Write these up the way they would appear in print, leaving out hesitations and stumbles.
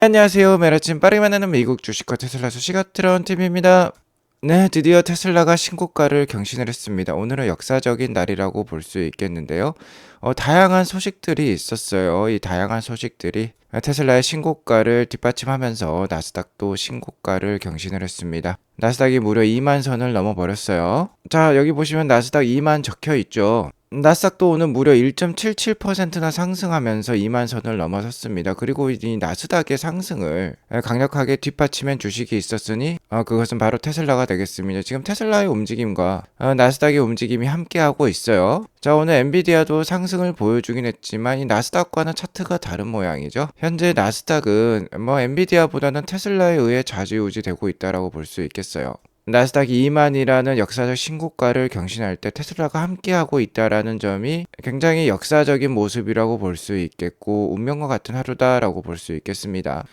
안녕하세요. 매일 아침 빠르게 만나는 미국 주식과 테슬라 소식가 들어온 팀입니다. 네, 드디어 테슬라가 신고가를 경신을 했습니다. 오늘은 역사적인 날이라고 볼 수 있겠는데요. 다양한 소식들이 있었어요. 이 다양한 소식들이 테슬라의 신고가를 뒷받침하면서 나스닥도 신고가를 경신을 했습니다. 나스닥이 무려 2만 선을 넘어버렸어요. 자, 여기 보시면 나스닥 2만 적혀 있죠. 나스닥도 오늘 무려 1.77%나 상승하면서 2만 선을 넘어섰습니다. 그리고 이 나스닥의 상승을 강력하게 뒷받침한 주식이 있었으니 그것은 바로 테슬라가 되겠습니다. 지금 테슬라의 움직임과 나스닥의 움직임이 함께하고 있어요. 자, 오늘 엔비디아도 상승을 보여주긴 했지만 이 나스닥과는 차트가 다른 모양이죠. 현재 나스닥은 엔비디아보다는 테슬라에 의해 좌지우지되고 있다라고 볼 수 있겠어요. 나스닥이 2만이라는 역사적 신고가를 경신할 때 테슬라가 함께하고 있다라는 점이 굉장히 역사적인 모습이라고 볼 수 있겠고 운명과 같은 하루다라고 볼 수 있겠습니다.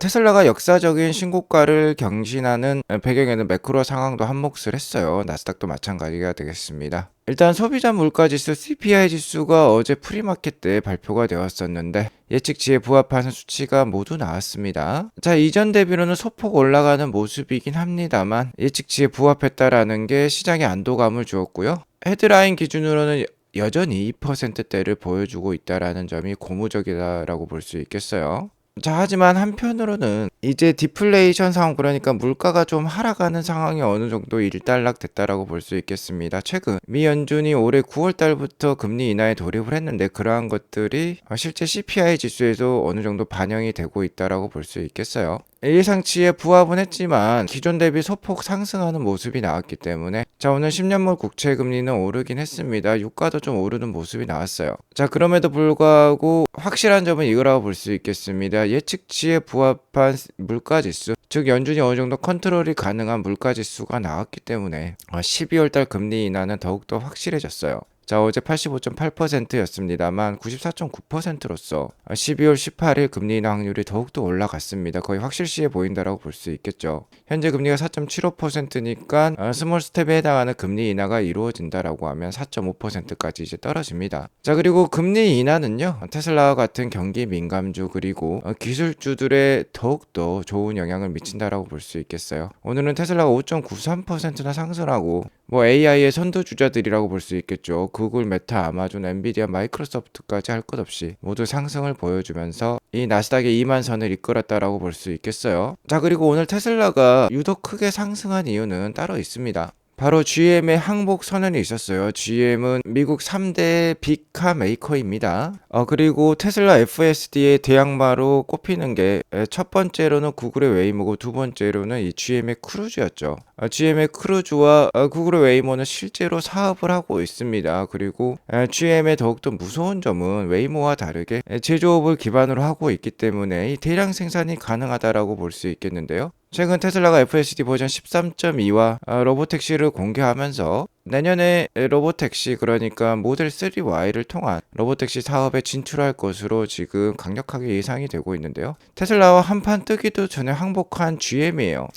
테슬라가 역사적인 신고가를 경신하는 배경에는 매크로 상황도 한몫을 했어요. 나스닥도 마찬가지가 되겠습니다. 일단 소비자 물가지수 CPI 지수가 어제 프리마켓 때 발표가 되었었는데 예측치에 부합하는 수치가 모두 나왔습니다. 자, 이전 대비로는 소폭 올라가는 모습이긴 합니다만 예측치에 부합했다라는 게 시장에 안도감을 주었고요. 헤드라인 기준으로는 여전히 2%대를 보여주고 있다라는 점이 고무적이다라고 볼 수 있겠어요. 자, 하지만 한편으로는 이제 디플레이션 상황, 그러니까 물가가 좀 하락하는 상황이 어느 정도 일단락 됐다라고 볼 수 있겠습니다. 최근 미 연준이 올해 9월 달부터 금리 인하에 돌입을 했는데 그러한 것들이 실제 CPI 지수에도 어느 정도 반영이 되고 있다라고 볼 수 있겠어요. 예상치에 부합은 했지만 기존 대비 소폭 상승하는 모습이 나왔기 때문에 자, 오늘 10년물 국채 금리는 오르긴 했습니다. 유가도 좀 오르는 모습이 나왔어요. 자, 그럼에도 불구하고 확실한 점은 이거라고 볼 수 있겠습니다. 예측치에 부합한 물가지수, 즉 연준이 어느 정도 컨트롤이 가능한 물가지수가 나왔기 때문에 12월 달 금리 인하는 더욱더 확실해졌어요. 자, 어제 85.8%였습니다만 94.9%로서 12월 18일 금리 인하 확률이 더욱더 올라갔습니다. 거의 확실시해 보인다라고 볼 수 있겠죠. 현재 금리가 4.75%니까 스몰 스텝에 해당하는 금리 인하가 이루어진다라고 하면 4.5%까지 이제 떨어집니다. 자, 그리고 금리 인하는요, 테슬라와 같은 경기 민감주 그리고 기술주들에 더욱더 좋은 영향을 미친다라고 볼 수 있겠어요. 오늘은 테슬라가 5.93%나 상승하고 AI의 선두주자들이라고 볼 수 있겠죠. 구글, 메타, 아마존, 엔비디아, 마이크로소프트까지 할 것 없이 모두 상승을 보여주면서 이 나스닥의 2만 선을 이끌었다라고 볼 수 있겠어요. 자, 그리고 오늘 테슬라가 유독 크게 상승한 이유는 따로 있습니다. 바로 GM의 항복 선언이 있었어요. GM은 미국 3대 빅카 메이커입니다. 그리고 테슬라 FSD의 대항마로 꼽히는 게 첫 번째로는 구글의 웨이모고 두 번째로는 이 GM의 크루즈였죠. GM의 크루즈와 구글의 웨이모는 실제로 사업을 하고 있습니다. 그리고 GM의 더욱더 무서운 점은 웨이모와 다르게 제조업을 기반으로 하고 있기 때문에 이 대량 생산이 가능하다라고 볼 수 있겠는데요. 최근 테슬라가 FSD 버전 13.2와 로보택시를 공개하면서 내년에 로보택시, 그러니까 모델 3Y를 통한 로보택시 사업에 진출할 것으로 지금 강력하게 예상이 되고 있는데요. 테슬라와 한판 뜨기도 전에 항복한 GM이에요.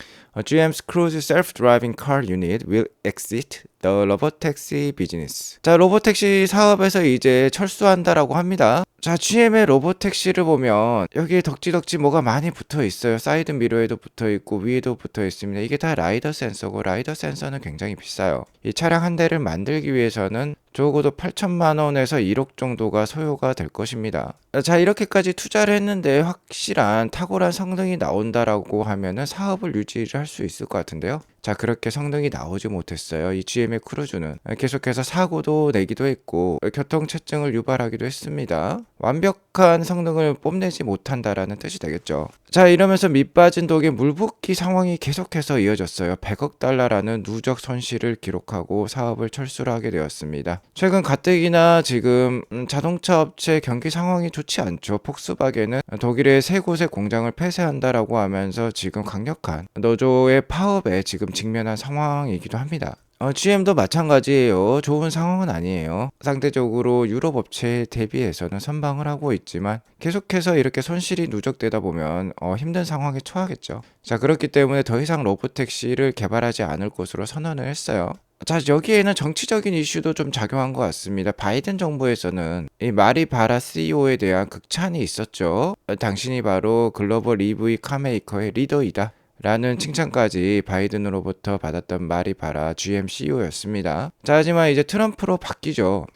GM's Cruise Self-Driving Car Unit will exit the robotaxi business. 자, 로보택시 사업에서 이제 철수한다라고 합니다. 자, GM의 로보택시를 보면 여기에 덕지덕지 뭐가 많이 붙어 있어요. 사이드 미러에도 붙어 있고 위에도 붙어 있습니다. 이게 다 라이더 센서고 라이더 센서는 굉장히 비싸요. 이 차량 한 대를 만들기 위해서는 적어도 8천만 원에서 1억 정도가 소요가 될 것입니다. 자, 이렇게까지 투자를 했는데 확실한 탁월한 성능이 나온다라고 하면은 사업을 유지를 할 수 있을 것 같은데요. 자, 그렇게 성능이 나오지 못했어요. 이 GM의 크루즈는 계속해서 사고도 내기도 했고 교통체증을 유발하기도 했습니다. 완벽한 성능을 뽐내지 못한다라는 뜻이 되겠죠. 자, 이러면서 밑빠진 독에 물붓기 상황이 계속해서 이어졌어요. 100억 달러라는 누적 손실을 기록하고 사업을 철수를 하게 되었습니다. 최근 가뜩이나 지금 자동차 업체 경기 상황이 좋지 않죠. 폭스바겐은 독일의 세 곳의 공장을 폐쇄한다라고 하면서 지금 강력한 노조의 파업에 지금 직면한 상황이기도 합니다. GM도 마찬가지예요. 좋은 상황은 아니에요. 상대적으로 유럽 업체에 대비해서는 선방을 하고 있지만 계속해서 이렇게 손실이 누적되다 보면 힘든 상황에 처하겠죠. 자, 그렇기 때문에 더 이상 로보택시를 개발하지 않을 것으로 선언을 했어요. 자, 여기에는 정치적인 이슈도 좀 작용한 것 같습니다. 바이든 정부에서는 이 마리 바라 CEO에 대한 극찬이 있었죠. 당신이 바로 글로벌 EV 카메이커의 리더이다. 라는 칭찬까지 바이든으로부터 받았던 마리 바라 GM CEO였습니다. 자, 하지만 이제 트럼프로 바뀌죠.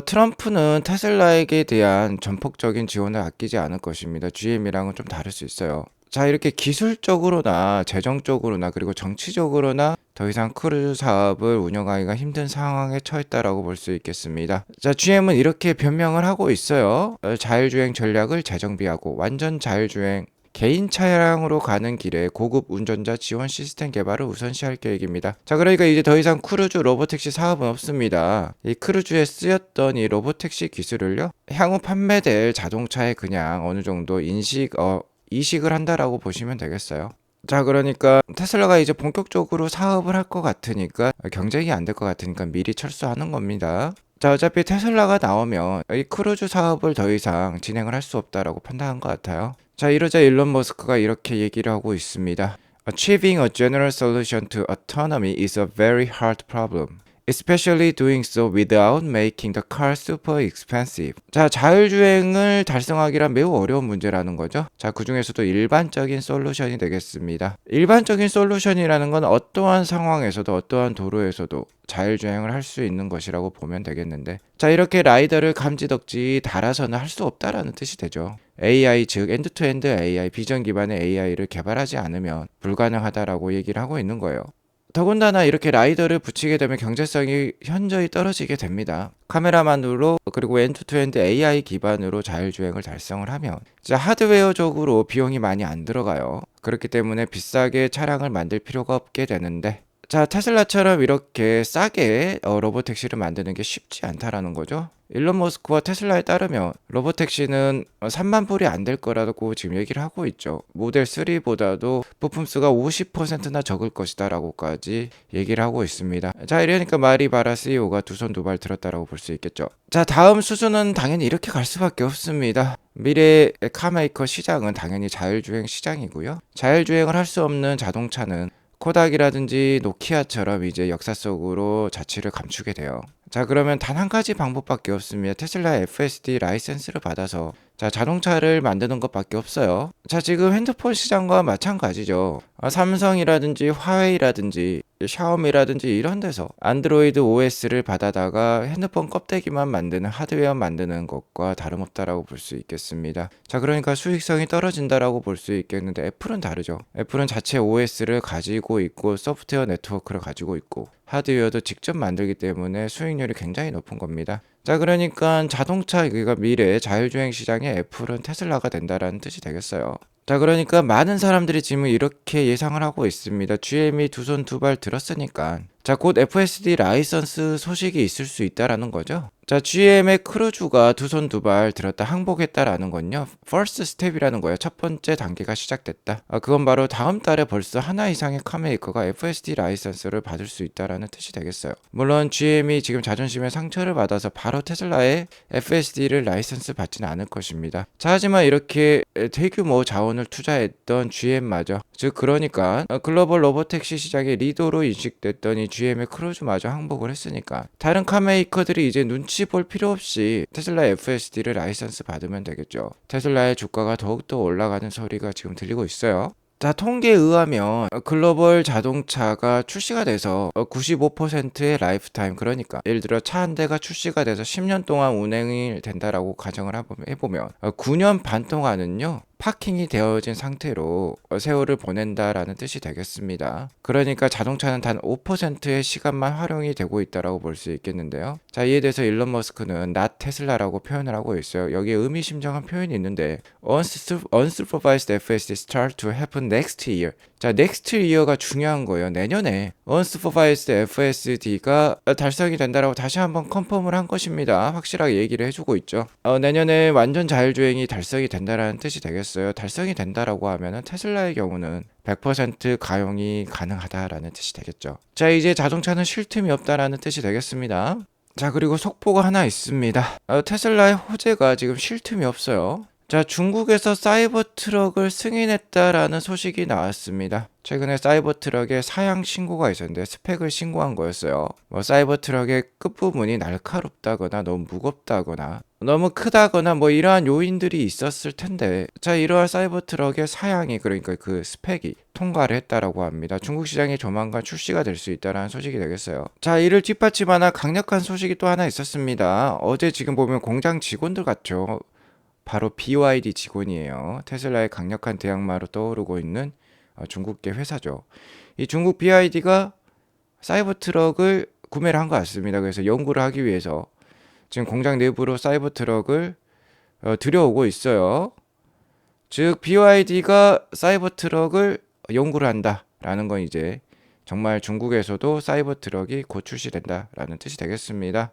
트럼프는 테슬라에게 대한 전폭적인 지원을 아끼지 않을 것입니다. GM이랑은 좀 다를 수 있어요. 자, 이렇게 기술적으로나 재정적으로나 그리고 정치적으로나 더 이상 크루즈 사업을 운영하기가 힘든 상황에 처했다라고 볼 수 있겠습니다. 자, GM은 이렇게 변명을 하고 있어요. 자율주행 전략을 재정비하고 완전 자율주행 개인 차량으로 가는 길에 고급 운전자 지원 시스템 개발을 우선시할 계획입니다. 자, 그러니까 이제 더 이상 크루즈 로보택시 사업은 없습니다. 이 크루즈에 쓰였던 이 로보택시 기술을요, 향후 판매될 자동차에 그냥 어느 정도 이식을 한다라고 보시면 되겠어요. 자, 그러니까 테슬라가 이제 본격적으로 사업을 할 것 같으니까 경쟁이 안 될 것 같으니까 미리 철수하는 겁니다. 자, 어차피 테슬라가 나오면 이 크루즈 사업을 더 이상 진행을 할 수 없다라고 판단한 것 같아요. 자, 이러자 일론 머스크가 이렇게 얘기를 하고 있습니다. Achieving a general solution to autonomy is a very hard problem. Especially doing so without making the car super expensive. 자, 자율주행을 달성하기란 매우 어려운 문제라는 거죠. 자, 그 중에서도 일반적인 솔루션이 되겠습니다. 일반적인 솔루션이라는 건 어떠한 상황에서도 어떠한 도로에서도 자율주행을 할 수 있는 것이라고 보면 되겠는데, 자, 이렇게 라이더를 감지덕지 달아서는 할 수 없다라는 뜻이 되죠. AI, 즉 엔드투엔드 AI, 비전 기반의 AI를 개발하지 않으면 불가능하다라고 얘기를 하고 있는 거예요. 더군다나 이렇게 라이더를 붙이게 되면 경제성이 현저히 떨어지게 됩니다. 카메라만으로 그리고 엔드투엔드 AI 기반으로 자율주행을 달성을 하면 이제 하드웨어적으로 비용이 많이 안 들어가요. 그렇기 때문에 비싸게 차량을 만들 필요가 없게 되는데, 자, 테슬라처럼 이렇게 싸게 로보택시를 만드는 게 쉽지 않다라는 거죠. 일론 머스크와 테슬라에 따르면 로보택시는 3만 불이 안 될 거라고 지금 얘기를 하고 있죠. 모델 3보다도 부품 수가 50%나 적을 것이다 라고까지 얘기를 하고 있습니다. 자, 이러니까 마리바라 CEO가 두 손 두 발 들었다라고 볼 수 있겠죠. 자, 다음 수순은 당연히 이렇게 갈 수밖에 없습니다. 미래의 카메이커 시장은 당연히 자율주행 시장이고요. 자율주행을 할 수 없는 자동차는 코닥이라든지 노키아처럼 이제 역사 속으로 자취를 감추게 돼요. 자, 그러면 단 한 가지 방법밖에 없습니다. 테슬라 FSD 라이센스를 받아서 자동차를 만드는 것밖에 없어요. 자, 지금 핸드폰 시장과 마찬가지죠. 삼성이라든지 화웨이라든지 샤오미라든지 이런 데서 안드로이드 OS를 받아다가 핸드폰 껍데기만 만드는 하드웨어 만드는 것과 다름없다라고 볼 수 있겠습니다. 자, 그러니까 수익성이 떨어진다라고 볼 수 있겠는데 애플은 다르죠. 애플은 자체 OS를 가지고 있고 소프트웨어 네트워크를 가지고 있고 하드웨어도 직접 만들기 때문에 수익률이 굉장히 높은 겁니다. 자, 그러니까 자동차 그러니까 미래의 자율주행 시장의 애플은 테슬라가 된다라는 뜻이 되겠어요. 자, 그러니까 많은 사람들이 지금 이렇게 예상을 하고 있습니다. GM이 두 손 두 발 들었으니까 자, 곧 FSD 라이선스 소식이 있을 수 있다라는 거죠. 자, GM의 크루즈가 두 손 두 발 들었다 항복했다라는 건요, first step이라는 거예요. 첫 번째 단계가 시작됐다. 그건 바로 다음 달에 벌써 하나 이상의 카메이커가 FSD 라이선스를 받을 수 있다라는 뜻이 되겠어요. 물론 GM이 지금 자존심에 상처를 받아서 바로 테슬라에 FSD를 라이선스 받지는 않을 것입니다. 자, 하지만 이렇게 대규모 자원을 투자했던 GM마저, 즉 그러니까 글로벌 로보택시 시장의 리더로 인식됐던 이 GM의 크루즈마저 항복을 했으니까 다른 카메이커들이 이제 눈치 볼 필요 없이 테슬라 FSD를 라이선스 받으면 되겠죠. 테슬라의 주가가 더욱더 올라가는 소리가 지금 들리고 있어요. 자, 통계에 의하면 글로벌 자동차가 출시가 돼서 95%의 라이프타임, 그러니까 예를 들어 차 한 대가 출시가 돼서 10년 동안 운행이 된다라고 가정을 해보면 9년 반 동안은요 파킹이 되어진 상태로 세월을 보낸다라는 뜻이 되겠습니다. 그러니까 자동차는 단 5%의 시간만 활용이 되고 있다라고 볼 수 있겠는데요. 자, 이에 대해서 일론 머스크는 not 테슬라라고 표현을 하고 있어요. 여기에 의미심장한 표현이 있는데 unsupervised FSD start to happen next year. 자, next year가 중요한 거예요. 내년에 unsupervised FSD가 달성이 된다라고 다시 한번 컨펌을 한 것입니다. 확실하게 얘기를 해주고 있죠. 내년에 완전 자율주행이 달성이 된다라는 뜻이 되겠어요. 달성이 된다라고 하면은 테슬라의 경우는 100% 가용이 가능하다라는 뜻이 되겠죠. 자, 이제 자동차는 쉴 틈이 없다라는 뜻이 되겠습니다. 자, 그리고 속보가 하나 있습니다. 테슬라의 호재가 지금 쉴 틈이 없어요. 자, 중국에서 사이버 트럭을 승인했다라는 소식이 나왔습니다. 최근에 사이버 트럭에 사양 신고가 있었는데 스펙을 신고한 거였어요. 뭐 사이버 트럭의 끝부분이 날카롭다거나 너무 무겁다거나 너무 크다거나 뭐 이러한 요인들이 있었을 텐데, 자, 이러한 사이버 트럭의 사양이, 그러니까 그 스펙이 통과를 했다라고 합니다. 중국 시장에 조만간 출시가 될 수 있다라는 소식이 되겠어요. 자, 이를 뒷받침하는 강력한 소식이 또 하나 있었습니다. 어제 지금 보면 공장 직원들 같죠. 바로 BYD 직원이에요. 테슬라의 강력한 대항마로 떠오르고 있는 중국계 회사죠. 이 중국 BYD가 사이버 트럭을 구매를 한 것 같습니다. 그래서 연구를 하기 위해서 지금 공장 내부로 사이버 트럭을 들여오고 있어요. 즉 BYD가 사이버 트럭을 연구를 한다라는 건 이제 정말 중국에서도 사이버 트럭이 곧 출시된다라는 뜻이 되겠습니다.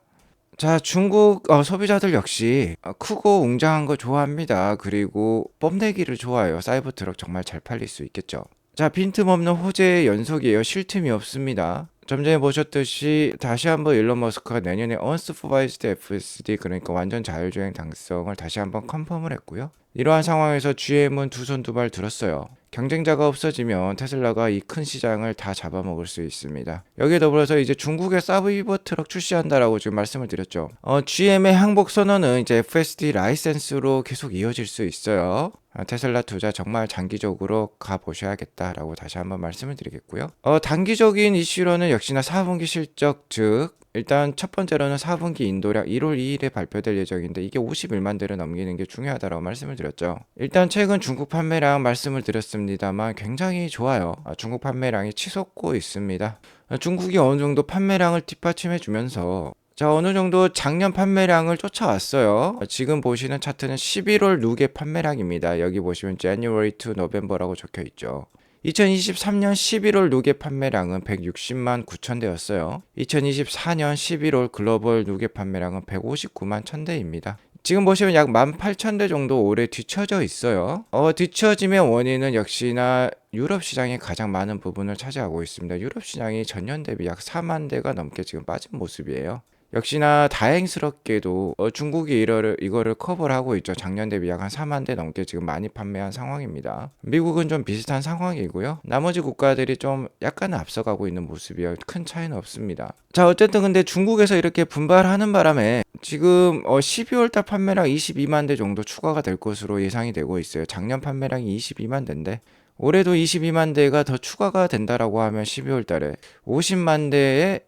자, 중국 소비자들 역시 크고 웅장한 거 좋아합니다. 그리고 뽐내기를 좋아해요. 사이버 트럭 정말 잘 팔릴 수 있겠죠. 자, 빈틈없는 호재의 연속이에요. 쉴 틈이 없습니다. 좀 전에 보셨듯이 다시 한번 일론 머스크가 내년에 언스퍼바이즈드 FSD, 그러니까 완전 자율주행 당성을 다시 한번 컨펌을 했고요. 이러한 상황에서 GM은 두 손 두 발 들었어요. 경쟁자가 없어지면 테슬라가 이 큰 시장을 다 잡아먹을 수 있습니다. 여기에 더불어서 이제 중국에 사이버 트럭 출시한다라고 지금 말씀을 드렸죠. GM의 항복 선언은 이제 FSD 라이센스로 계속 이어질 수 있어요. 테슬라 투자 정말 장기적으로 가보셔야겠다라고 다시 한번 말씀을 드리겠고요. 단기적인 이슈로는 역시나 4분기 실적, 즉 일단 첫 번째로는 4분기 인도량 1월 2일에 발표될 예정인데 이게 51만 대를 넘기는 게 중요하다고 말씀을 드렸죠. 일단 최근 중국 판매량 말씀을 드렸습니다만 굉장히 좋아요. 중국 판매량이 치솟고 있습니다. 중국이 어느 정도 판매량을 뒷받침해 주면서, 자, 어느 정도 작년 판매량을 쫓아왔어요. 지금 보시는 차트는 11월 누계 판매량입니다. 여기 보시면 January to November라고 적혀 있죠. 2023년 11월 누계 판매량은 160만 9천 대였어요. 2024년 11월 글로벌 누계 판매량은 159만 1000대입니다. 지금 보시면 약 18,000대 정도 올해 뒤처져 있어요. 뒤처짐의 원인은 역시나 유럽 시장이 가장 많은 부분을 차지하고 있습니다. 유럽 시장이 전년 대비 약 4만 대가 넘게 지금 빠진 모습이에요. 역시나 다행스럽게도 중국이 이거를 커버를 하고 있죠. 작년 대비 약 한 4만 대 넘게 지금 많이 판매한 상황입니다. 미국은 좀 비슷한 상황이고요. 나머지 국가들이 좀 약간 앞서가고 있는 모습이에요. 큰 차이는 없습니다. 자, 어쨌든 근데 중국에서 이렇게 분발하는 바람에 지금 12월 달 판매량 22만 대 정도 추가가 될 것으로 예상이 되고 있어요. 작년 판매량이 22만 대인데 올해도 22만 대가 더 추가가 된다라고 하면 12월 달에 50만 대에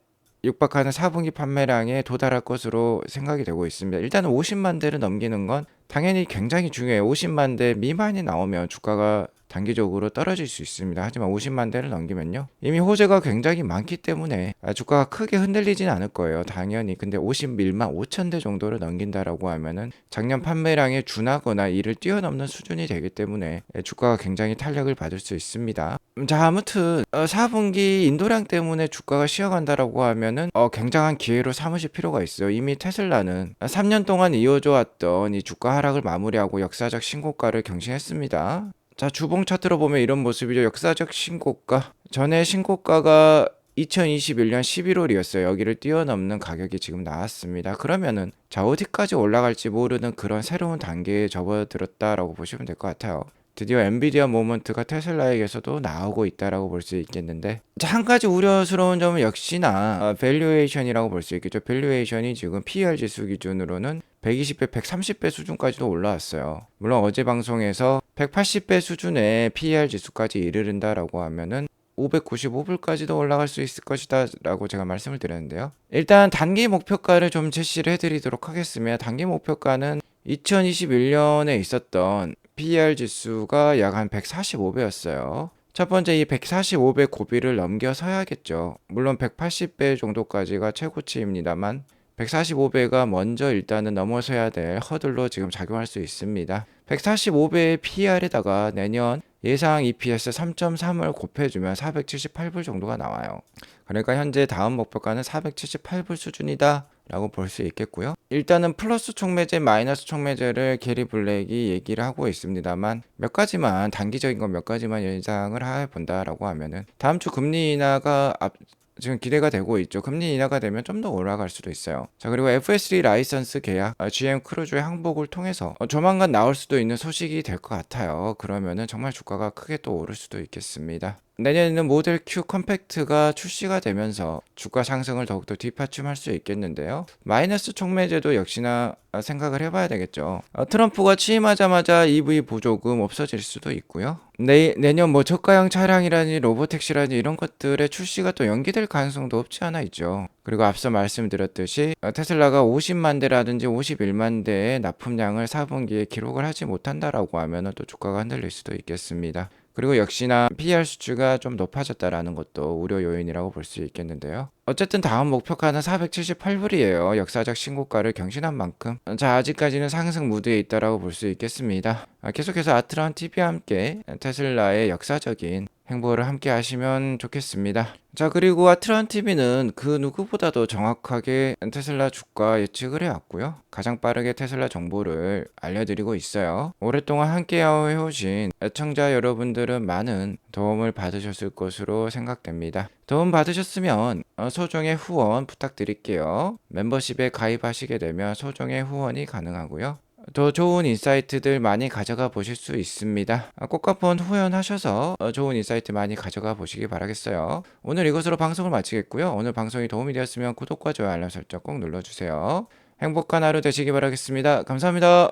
육박하는 4분기 판매량에 도달할 것으로 생각이 되고 있습니다. 일단은 50만 대를 넘기는 건 당연히 굉장히 중요해요. 50만 대 미만이 나오면 주가가 단기적으로 떨어질 수 있습니다. 하지만 50만 대를 넘기면요, 이미 호재가 굉장히 많기 때문에 주가가 크게 흔들리진 않을 거예요. 당연히. 근데 51만 5천 대 정도를 넘긴다라고 하면은 작년 판매량에 준하거나 이를 뛰어넘는 수준이 되기 때문에 주가가 굉장히 탄력을 받을 수 있습니다. 자, 아무튼 4분기 인도량 때문에 주가가 쉬어간다라고 하면은 굉장한 기회로 삼으실 필요가 있어요. 이미 테슬라는 3년 동안 이어져 왔던 이 주가 하락을 마무리하고 역사적 신고가를 경신했습니다. 자, 주봉 차트로 보면 이런 모습이죠. 역사적 신고가. 전에 신고가가 2021년 11월이었어요. 여기를 뛰어넘는 가격이 지금 나왔습니다. 그러면은 자, 어디까지 올라갈지 모르는 그런 새로운 단계에 접어들었다라고 보시면 될 것 같아요. 드디어 엔비디아 모먼트가 테슬라에게서도 나오고 있다라고 볼 수 있겠는데, 자, 한 가지 우려스러운 점은 역시나 밸류에이션이라고 볼 수 있겠죠. 밸류에이션이 지금 PER 지수 기준으로는 120배, 130배 수준까지도 올라왔어요. 물론 어제 방송에서 180배 수준의 PER 지수까지 이르른다라고 하면은 595불까지도 올라갈 수 있을 것이다 라고 제가 말씀을 드렸는데요. 일단 단기 목표가를 좀 제시를 해드리도록 하겠습니다. 단기 목표가는 2021년에 있었던 PER 지수가 약 한 145배였어요. 첫 번째 이 145배 고비를 넘겨서야겠죠. 물론 180배 정도까지가 최고치입니다만 145배가 먼저 일단은 넘어서야 될 허들로 지금 작용할 수 있습니다. 145배의 PER에다가 내년 예상 EPS 3.3을 곱해주면 478불 정도가 나와요. 그러니까 현재 다음 목표가는 478불 수준이다 라고 볼 수 있겠고요. 일단은 플러스 촉매제, 마이너스 촉매제를 게리 블랙이 얘기를 하고 있습니다만 몇 가지만, 단기적인 건 몇 가지만 예상을 해본다라고 하면은 다음 주 금리 인하가 지금 기대가 되고 있죠. 금리 인하가 되면 좀 더 올라갈 수도 있어요. 자, 그리고 FS3 라이선스 계약, GM 크루즈의 항복을 통해서 조만간 나올 수도 있는 소식이 될 것 같아요. 그러면은 정말 주가가 크게 또 오를 수도 있겠습니다. 내년에는 모델 Q 컴팩트가 출시가 되면서 주가 상승을 더욱더 뒷받침할 수 있겠는데요. 마이너스 촉매제도 역시나 생각을 해봐야 되겠죠. 트럼프가 취임하자마자 EV 보조금 없어질 수도 있고요. 내년 뭐 저가형 차량이라니 로보택시라니 이런 것들의 출시가 또 연기될 가능성도 없지 않아 있죠. 그리고 앞서 말씀드렸듯이 테슬라가 50만 대라든지 51만 대의 납품량을 4분기에 기록을 하지 못한다라고 하면 또 주가가 흔들릴 수도 있겠습니다. 그리고 역시나 PER 수치가 좀 높아졌다라는 것도 우려 요인이라고 볼 수 있겠는데요. 어쨌든 다음 목표가는 478불이에요. 역사적 신고가를 경신한 만큼 자, 아직까지는 상승 무드에 있다라고 볼 수 있겠습니다. 계속해서 아트론 TV와 함께 테슬라의 역사적인 행보를 함께 하시면 좋겠습니다. 자, 그리고 아트론 TV는 그 누구보다도 정확하게 테슬라 주가 예측을 해왔고요. 가장 빠르게 테슬라 정보를 알려드리고 있어요. 오랫동안 함께 해오신 애청자 여러분들은 많은 도움을 받으셨을 것으로 생각됩니다. 도움 받으셨으면 소정의 후원 부탁드릴게요. 멤버십에 가입하시게 되면 소정의 후원이 가능하고요. 더 좋은 인사이트들 많이 가져가 보실 수 있습니다. 꼭 한번 후원하셔서 좋은 인사이트 많이 가져가 보시기 바라겠어요. 오늘 이것으로 방송을 마치겠고요. 오늘 방송이 도움이 되었으면 구독과 좋아요 알람 설정 꼭 눌러주세요. 행복한 하루 되시기 바라겠습니다. 감사합니다.